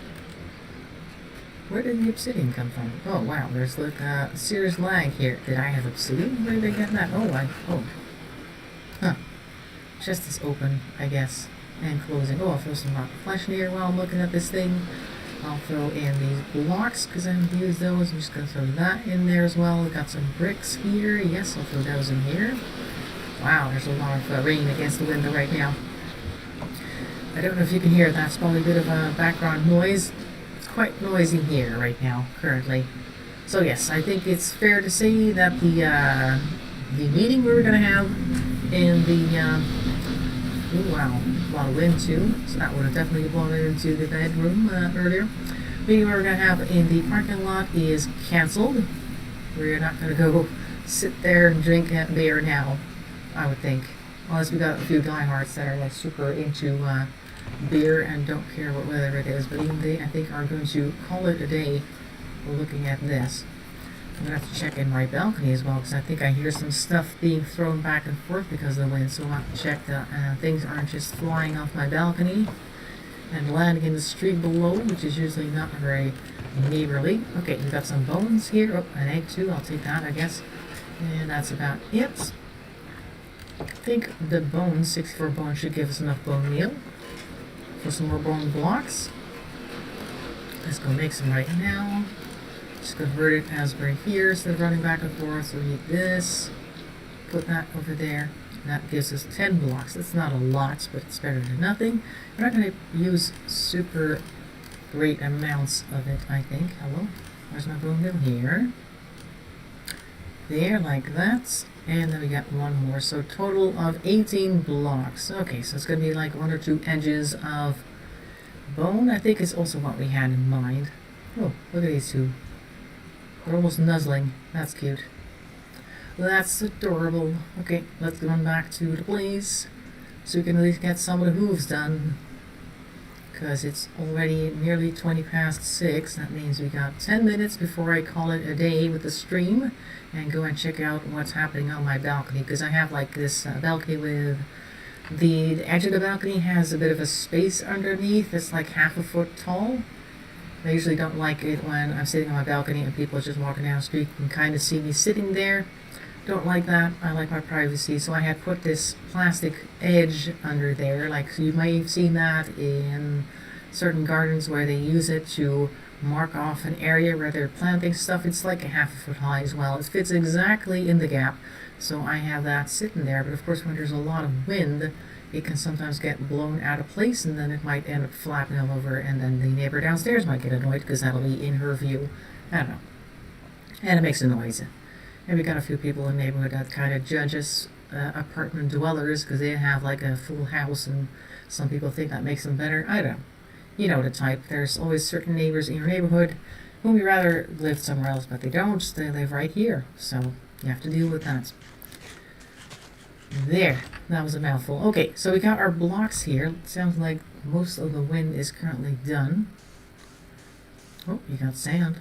Where did the obsidian come from? Oh wow, there's like a serious lag here. Did I have obsidian? Where did I get that? Huh. Chest is open, I guess, and closing. Oh, I'll throw some rock flesh in here while I'm looking at this thing. I'll throw in these blocks because I haven't used those. I'm just going to throw that in there as well. We've got some bricks here. Yes, I'll throw those in here. Wow, there's a lot of rain against the window right now. I don't know if you can hear, that's probably a bit of a background noise. It's quite noisy here right now, currently. So yes, I think it's fair to say that the meeting we were going to have in the, oh wow, a lot of wind too, so that would have definitely blown it into the bedroom earlier. Meeting we were going to have in the parking lot is cancelled. We're not going to go sit there and drink beer now, I would think. Unless we got a few diehards that are like super into beer and don't care what weather it is, but even they, I think, are going to call it a day. We're looking at this. I'm going to have to check in my balcony as well, because I think I hear some stuff being thrown back and forth because of the wind, so I'll have to check that things aren't just flying off my balcony and landing in the street below, which is usually not very neighborly. Okay, we've got some bones here. Oh, an egg too, I'll take that, I guess. And that's about it. I think the bones, 64 bones, should give us enough bone meal for some more bone blocks. Let's go make some right now. Just convert it as we're here instead of running back and forth. So we need this. Put that over there. And that gives us 10 blocks. That's not a lot, but it's better than nothing. We're not going to use super great amounts of it, I think. Hello? Where's my bone meal? Here. There, like that. And then we got one more. So total of 18 blocks. Okay, so it's going to be like 1 or 2 edges of bone. I think is also what we had in mind. Oh, look at these two. They're almost nuzzling. That's cute. That's adorable. Okay, let's go on back to the place so we can at least get some of the hooves done. Because it's already nearly 20 past 6. That means we got 10 minutes before I call it a day with the stream and go and check out what's happening on my balcony. Because I have like this balcony with the edge of the balcony has a bit of a space underneath. It's like half a foot tall. I usually don't like it when I'm sitting on my balcony and people are just walking down the street and kind of see me sitting there. Don't like that. I like my privacy. So I had put this plastic edge under there. Like you may have seen that in certain gardens where they use it to mark off an area where they're planting stuff. It's like a half a foot high as well. It fits exactly in the gap. So I have that sitting there. But of course when there's a lot of wind, it can sometimes get blown out of place and then it might end up flapping all over and then the neighbor downstairs might get annoyed because that'll be in her view. I don't know. And it makes a noise. And we got a few people in the neighborhood that kind of judge us apartment dwellers because they have like a full house and some people think that makes them better. I don't know. You know the type. There's always certain neighbors in your neighborhood whom we rather live somewhere else, but they don't. They live right here. So you have to deal with that. There. That was a mouthful. Okay, so we got our blocks here. It sounds like most of the wind is currently done. Oh, you got sand.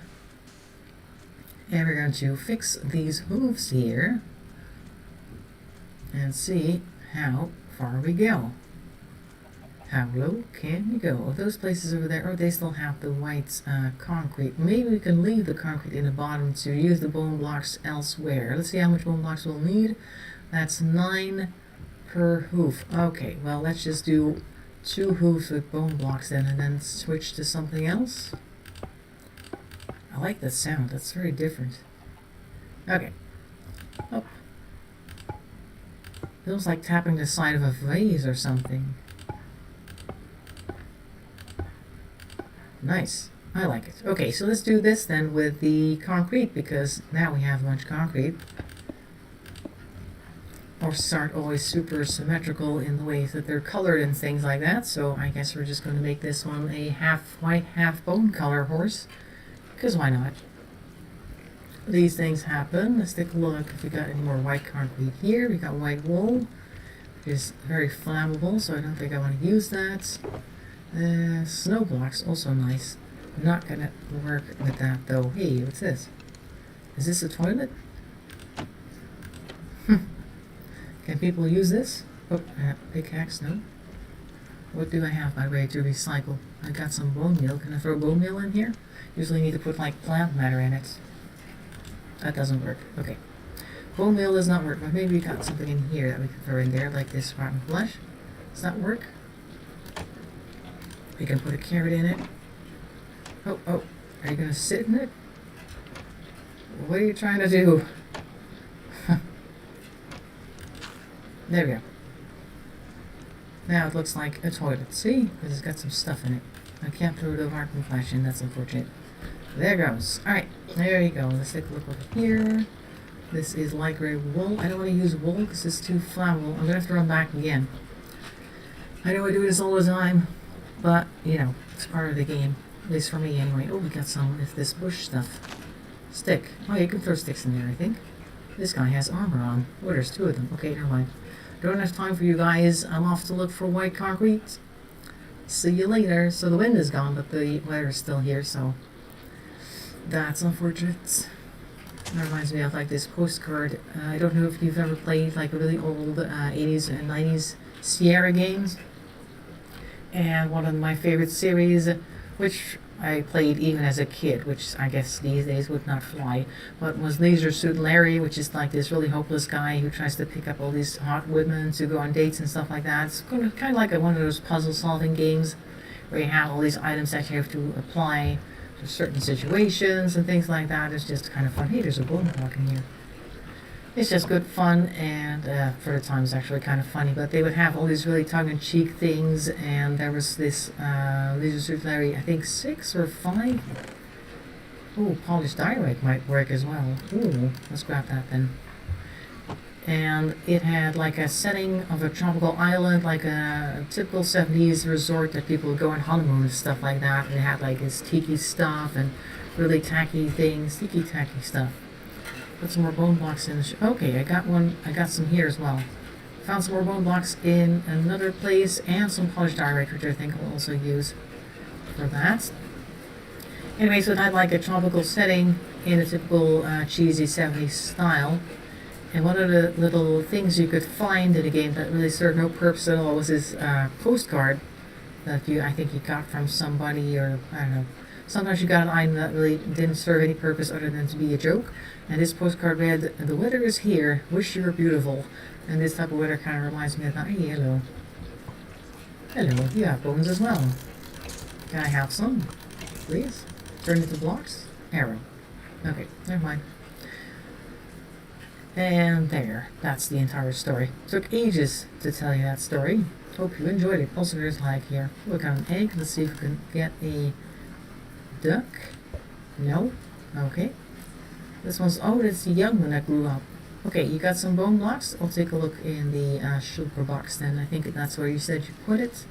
And we're going to fix these hooves here and see how far we go. How low can you go? Those places over there, oh, they still have the white concrete. Maybe we can leave the concrete in the bottom to use the bone blocks elsewhere. Let's see how much bone blocks we'll need. That's 9 per hoof. Okay, well, let's just do 2 hooves with bone blocks then, and then switch to something else. I like that sound. That's very different. Okay. Oh. Feels like tapping the side of a vase or something. Nice. I like it. Okay, so let's do this then with the concrete, because now we have much concrete. Horses aren't always super symmetrical in the ways that they're colored and things like that, so I guess we're just going to make this one a half white, half bone color horse, because why not? These things happen. Let's take a look if we got any more white concrete here. We got white wool, which is very flammable, so I don't think I want to use that. Snow blocks, also nice. Not gonna work with that though. Hey, what's this? Is this a toilet? Can people use this? Oh, pickaxe, no. What do I have by way to recycle? I got some bone meal. Can I throw bone meal in here? Usually need to put like plant matter in it. That doesn't work. Okay. Bone meal does not work, but maybe we got something in here that we can throw in there, like this rotten flesh. Does that work? We can put a carrot in it. Oh, are you gonna sit in it? What are you trying to do? There we go. Now it looks like a toilet. See? Because it's got some stuff in it. I can't throw the rotten flesh in, that's unfortunate. There goes. Alright, there you go. Let's take a look over here. This is light gray wool. I don't want to use wool because it's too flammable. I'm going to throw them back again. I know I do this all the time, but, you know, it's part of the game. At least for me, anyway. Oh, we got some of this bush stuff. Stick. Oh, you can throw sticks in there, I think. This guy has armor on. Oh, there's 2 of them. Okay, never mind. Don't have time for you guys. I'm off to look for white concrete. See you later. So the wind is gone, but the weather is still here, so that's unfortunate. That reminds me of like this postcard. I don't know if you've ever played like really old 80s and 90s Sierra games. And one of my favorite series, which I played even as a kid, which I guess these days would not fly, but was Leisure Suit Larry, which is like this really hopeless guy who tries to pick up all these hot women to go on dates and stuff like that. It's kind of like one of those puzzle-solving games where you have all these items that you have to apply to certain situations and things like that. It's just kind of fun. Hey, there's a bone block in here. It's just good fun, and for the time it's actually kind of funny, but they would have all these really tongue-in-cheek things, and there was this Leisure Suit Larry, I think 6 or 5. Ooh, polished diorite might work as well. Ooh, let's grab that then. And it had like a setting of a tropical island, like a typical 70s resort that people would go on honeymoon and stuff like that, and it had like this tiki stuff and really tacky things, tiki-tacky stuff. Put some more bone blocks in. Okay, I got one. I got some here as well. Found some more bone blocks in another place and some polished diorite, which I think I'll also use for that. Anyway, so it had like a tropical setting in a typical cheesy 70s style. And one of the little things you could find in the game that really served no purpose at all was this postcard that I think you got from somebody, or I don't know. Sometimes you got an item that really didn't serve any purpose other than to be a joke. And this postcard read, "The weather is here, wish you were beautiful." And this type of weather kind of reminds me of that. Hey, hello. Hello, you have bones as well. Can I have some, please? Turn into blocks? Arrow. Okay, never mind. And there, that's the entire story. Took ages to tell you that story. Hope you enjoyed it. Also, there's like here. Look on an egg. Let's see if we can get a duck. No? Okay. This one's, oh, that's the young one that grew up. Okay, you got some bone blocks? I'll take a look in the sugar box then. I think that's where you said you put it.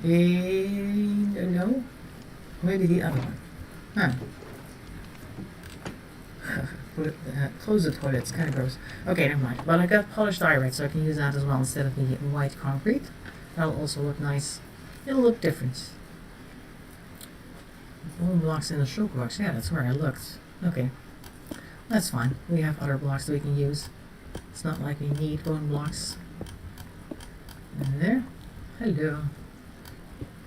No? Maybe the other one. Huh. Close the toilet, it's kind of gross. Okay, never mind. But I got polished diorite, so I can use that as well instead of the white concrete. That'll also look nice. It'll look different. Bone blocks in the sugar box. Yeah, that's where I looked. Okay. That's fine. We have other blocks that we can use. It's not like we need bone blocks. And there. Hello.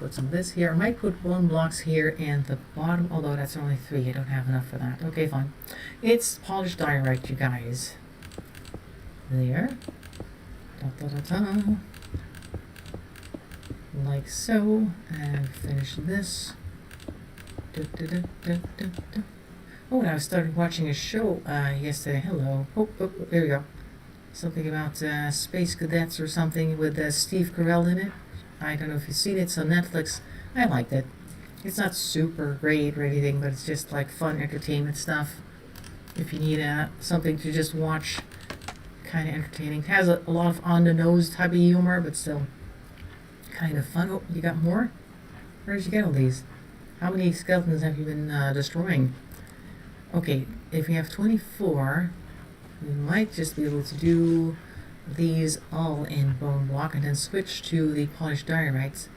Put some of this here. I might put bone blocks here in the bottom, although that's only 3. I don't have enough for that. Okay, fine. It's polished diorite, you guys. There. Da, da, da, da. like so, and finish this. Oh, and I started watching a show yesterday. Hello. Oh, there we go. Something about space cadets or something with Steve Carell in it. I don't know if you've seen it. It's on Netflix. I liked it. It's not super great or anything, but it's just like fun entertainment stuff. If you need something to just watch, kind of entertaining. It has a lot of on-the-nose type of humor, but still kind of fun. Oh, you got more? Where did you get all these? How many skeletons have you been destroying? Okay, if we have 24, we might just be able to do these all in bone block and then switch to the polished diorite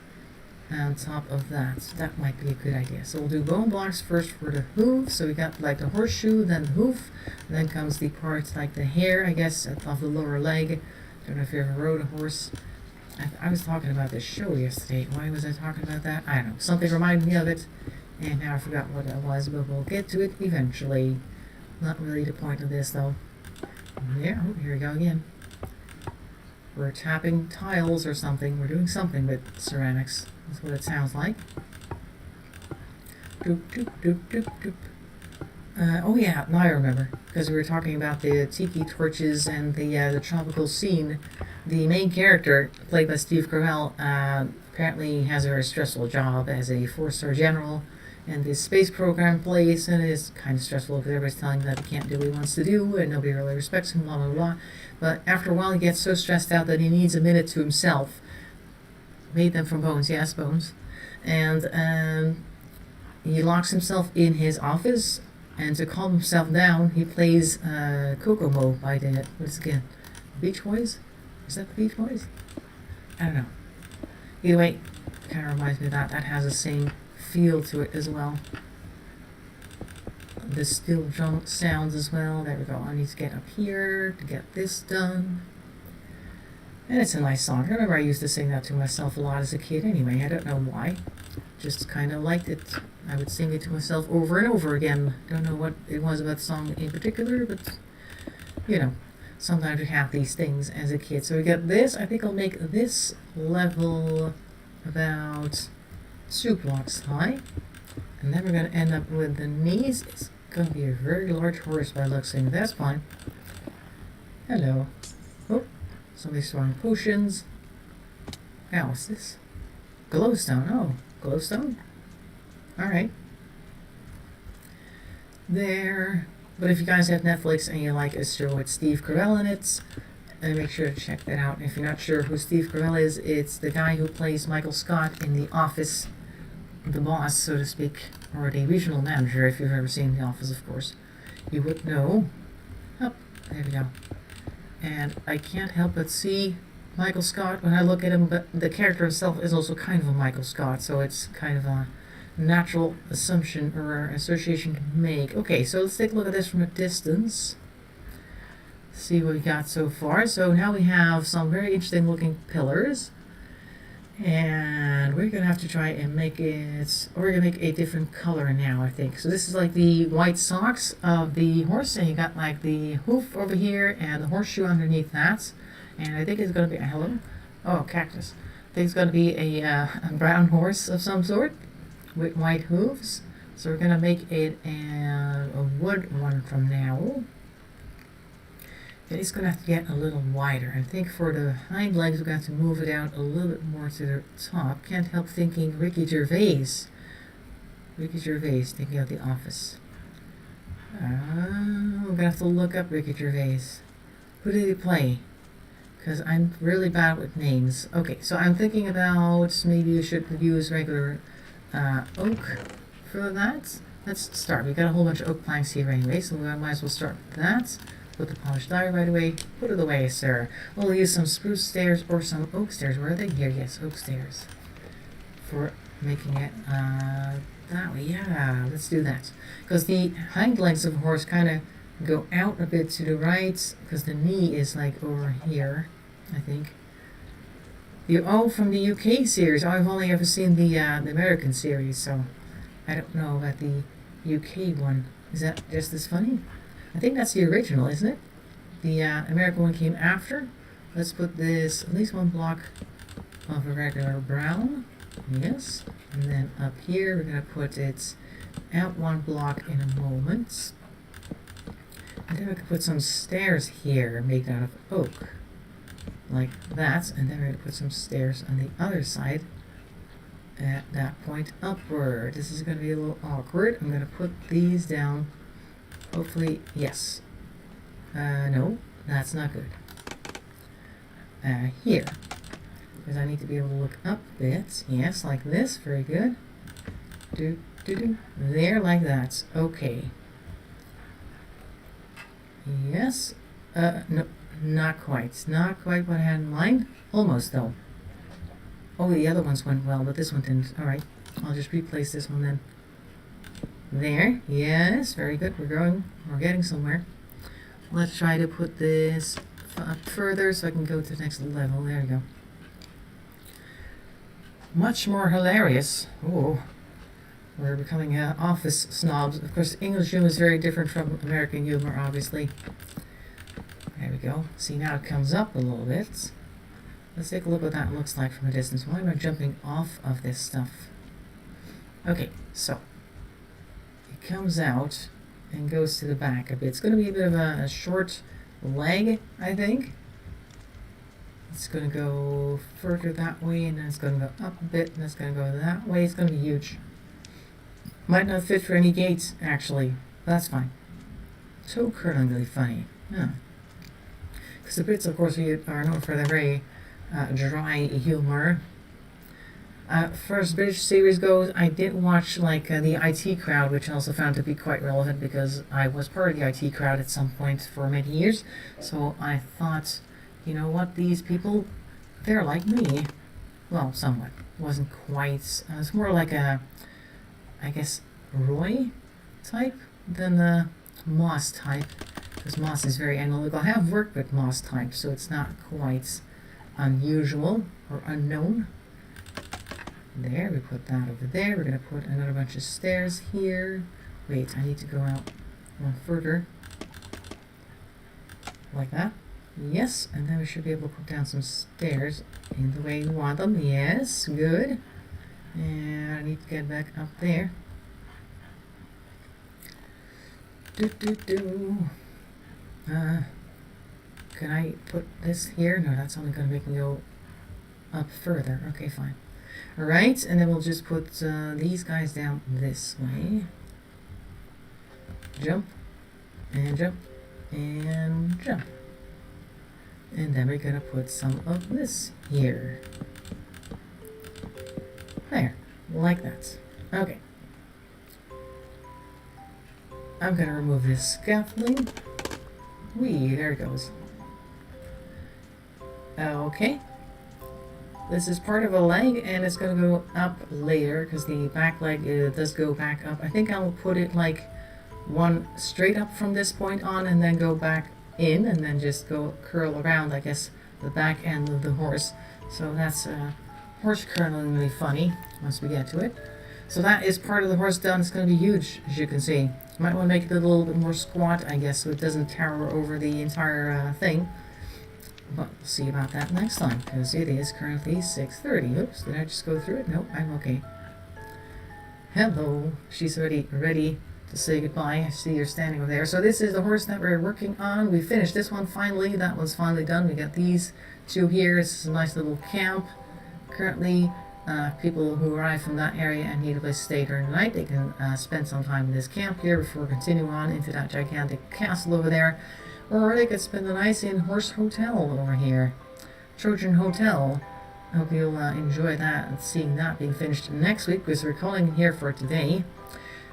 on top of that. That might be a good idea. So we'll do bone blocks first for the hoof. So we got like the horseshoe, then the hoof, then comes the part like the hair, I guess, of the lower leg. Don't know if you ever rode a horse. I was talking about this show yesterday. Why was I talking about that? I don't know. Something reminded me of it, and now I forgot what it was, but we'll get to it eventually. Not really the point of this, though. Yeah, oh, here we go again. We're tapping tiles or something. We're doing something with ceramics. That's what it sounds like. Doop, doop, doop, doop, doop. Oh yeah, now I remember, because we were talking about the tiki torches and the tropical scene. The main character, played by Steve Carell, apparently has a very stressful job as a 4-star general in this space program place, and it is kind of stressful because everybody's telling him that he can't do what he wants to do, and nobody really respects him, blah, blah, blah. But after a while, he gets so stressed out that he needs a minute to himself. Made them from bones, yes, bones. And he locks himself in his office, and to calm himself down, he plays Kokomo by the, what's it again, Beach Boys? Is that the Beach Boys? I don't know. Either way, kind of reminds me of that. That has the same feel to it as well. The steel drum sounds as well. There we go. I need to get up here to get this done. And it's a nice song. I remember I used to sing that to myself a lot as a kid anyway. I don't know why. Just kind of liked it. I would sing it to myself over and over again. Don't know what it was about the song in particular, but you know, sometimes we have these things as a kid. So we got this. I think I'll make this level about 2 blocks high. And then we're going to end up with the knees. It's going to be a very large horse by looks of it. That's fine. Hello. Oh, somebody's throwing potions. Now, what's this? Glowstone. Oh, glowstone? Alright. There. But if you guys have Netflix and you like a show with Steve Carell in it, make sure to check that out. If you're not sure who Steve Carell is, it's the guy who plays Michael Scott in The Office, the boss, so to speak, or the regional manager, if you've ever seen The Office, of course. You would know. Oh, there we go. And I can't help but see Michael Scott when I look at him, but the character himself is also kind of a Michael Scott, so it's kind of a natural assumption or association to make. Okay, so let's take a look at this from a distance. See what we got so far. So now we have some very interesting looking pillars, and we're gonna have to try and make it, or we're gonna make a different color now, I think. So this is like the white socks of the horse, and you got like the hoof over here and the horseshoe underneath that. And I think it's gonna be a hello. Oh, cactus. I think it's gonna be a brown horse of some sort with white hooves. So we're gonna make it a wood one from now. It's going to have to get a little wider. I think for the hind legs, we're going to have to move it out a little bit more to the top. Can't help thinking Ricky Gervais. Ricky Gervais, thinking of The Office. We're going to have to look up Ricky Gervais. Who did he play? Because I'm really bad with names. Okay, so I'm thinking about maybe you should use regular oak for that. Let's start. We've got a whole bunch of oak planks here anyway, so we might as well start with that. Put the polished die right away. Put it away, sir. We'll use some spruce stairs or some oak stairs. Where are they? Here, yes, oak stairs. For making it that way. Yeah, let's do that. Because the hind legs of a horse kind of go out a bit to the right, because the knee is like over here, I think. From the UK series. I've only ever seen the American series, so I don't know about the UK one. Is that just as funny? I think that's the original, isn't it? The American one came after. Let's put this at least 1 block of a regular brown. Yes. And then up here, we're going to put it out one block in a moment. And then we can put some stairs here made out of oak. Like that. And then we're going to put some stairs on the other side at that point upward. This is going to be a little awkward. I'm going to put these down. Hopefully, yes. No, that's not good. Here. Because I need to be able to look up a bit. Yes, like this. Very good. There, like that. Okay. Yes. No, not quite. Not quite what I had in mind. Almost, though. Oh, the other ones went well, but this one didn't. Alright. I'll just replace this one then. There. Yes, very good. We're getting somewhere. Let's try to put this up further so I can go to the next level. There we go. Much more hilarious. Oh, we're becoming office snobs. Of course, English humor is very different from American humor, obviously. There we go. See, now it comes up a little bit. Let's take a look what that looks like from a distance. Why am I jumping off of this stuff? Okay, so it comes out and goes to the back a bit. It's going to be a bit of a short leg, I think. It's going to go further that way, and then it's going to go up a bit, and it's going to go that way. It's going to be huge. Might not fit for any gates, actually. That's fine. So curlingly funny. Yeah. Because the Brits, of course, are known for their very dry humor. First British series goes, I did watch like the IT crowd, which I also found to be quite relevant because I was part of the IT crowd at some point for many years. So I thought, you know what, these people, they're like me. Well, somewhat. Wasn't quite. It's more like a, I guess, Roy type than the Moss type. Because Moss is very analytical. I have worked with Moss type, so it's not quite unusual or unknown. There, we put that over there. We're going to put another bunch of stairs here. Wait, I need to go out one further. Like that. Yes, and then we should be able to put down some stairs in the way we want them. Yes, good. And I need to get back up there. Can I put this here? No, that's only going to make me go up further. Okay, fine. Alright, and then we'll just put these guys down this way. Jump, and jump, and jump. And then we're going to put some of this here. There, like that. Okay. I'm going to remove this scaffolding. Whee, there it goes. Okay. This is part of a leg, and it's going to go up later, because the back leg does go back up. I think I'll put it like one straight up from this point on, and then go back in, and then just go curl around, I guess, the back end of the horse. So that's horse curlingly funny, once we get to it. So that is part of the horse done. It's going to be huge, as you can see. You might want to make it a little bit more squat, I guess, so it doesn't tower over the entire thing. But we'll see about that next time, because it is currently 6:30. Oops, did I just go through it? Nope, I'm okay. Hello. She's already ready to say goodbye. I see you're standing over there. So this is the horse that we're working on. We finished this one finally. That one's finally done. We got these two here. This is a nice little camp. Currently, people who arrive from that area and need a place to stay during the night, they can spend some time in this camp here before continuing on into that gigantic castle over there. Or they could spend the night in Horse Hotel over here. Trojan Hotel. I hope you'll enjoy that and seeing that being finished next week, because we're calling here for today.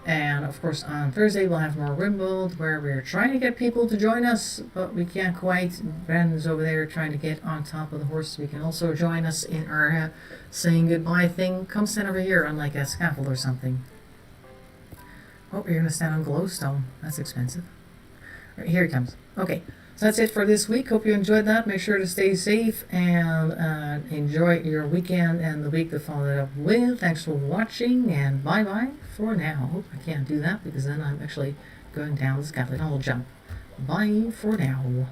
And of course on Thursday we'll have more Rimworld, where we're trying to get people to join us, but we can't quite. Brandon's over there trying to get on top of the horse so we can also join us in our saying goodbye thing. Come stand over here on like a scaffold or something. Oh, you're going to stand on glowstone. That's expensive. Right, here he comes. Okay, so that's it for this week. Hope you enjoyed that. Make sure to stay safe and enjoy your weekend and the week to follow it up with. Thanks for watching, and bye-bye for now. I can't do that because then I'm actually going down the scaffold. I'll jump. Bye for now.